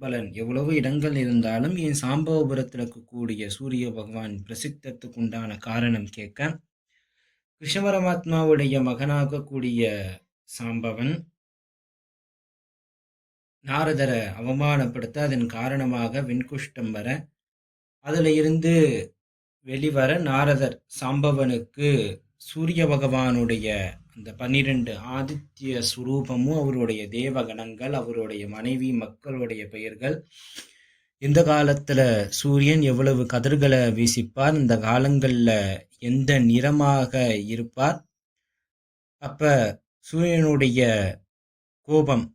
பலன் எவ்வளவு இடங்கள் இருந்தாலும் என் சாம்பவபுரத்தில் இருக்கக்கூடிய சூரிய பகவான் பிரசித்தத்துக்கு உண்டான காரணம் கேட்க, கிருஷ்ண பரமாத்மாவுடைய மகனாகக்கூடிய சாம்பவன் நாரதரை அவமானப்படுத்த அதன் காரணமாக வெண்குஷ்டம் வர, அதுல இருந்து வெளிவர நாரதர் சாம்பவனுக்கு சூரிய பகவானுடைய அந்த 12 ஆதித்ய சுரூபமும், அவருடைய தேவகணங்கள், அவருடைய மனைவி மக்களுடைய பெயர்கள், எந்த காலத்துல சூரியன் எவ்வளவு கதிர்களை வீசிப்பார், இந்த காலங்கள்ல எந்த நிறமாக இருப்பார், அப்ப சூரியனுடைய கோபம்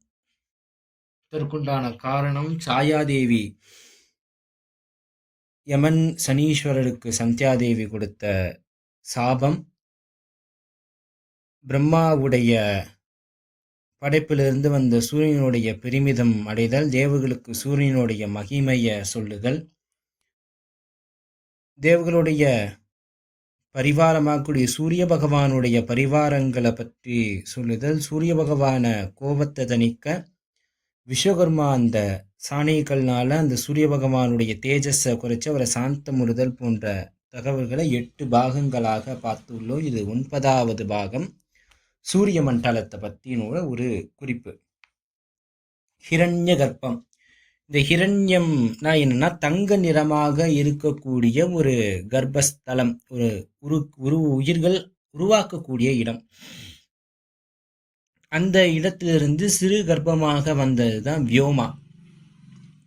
இதற்குண்டான காரணம் சாயாதேவி யமன் சனீஸ்வரருக்கு சந்தியாதேவி கொடுத்த சாபம், பிரம்மாவுடைய படைப்பிலிருந்து வந்த சூரியனுடைய பெருமிதம் அடைதல், தேவர்களுக்கு சூரியனுடைய மகிமையை சொல்லுதல், தேவர்களுடைய பரிவாரமாகக்கூடிய சூரிய பகவானுடைய பரிவாரங்களை பற்றி சொல்லுதல், சூரிய பகவான கோபத்தை தணிக்க விஸ்வகர்மா அந்த சாணிகள்னால அந்த சூரிய பகவானுடைய தேஜஸை குறைச்சி அவரை சாந்தமுறுதல் போன்ற தகவல்களை 8 பாகங்களாக பார்த்துள்ளோம். இது 9வது பாகம், சூரிய மண்டலத்தை பற்றினோட ஒரு குறிப்பு. ஹிரண்ய கர்ப்பம். இந்த ஹிரண்யம்னா என்னன்னா, தங்க நிறமாக இருக்கக்கூடிய ஒரு கர்ப்பஸ்தலம், ஒரு உயிர்கள் உருவாக்கக்கூடிய இடம். அந்த இடத்திலிருந்து சிறு கர்ப்பமாக வந்தது தான் வியோமா.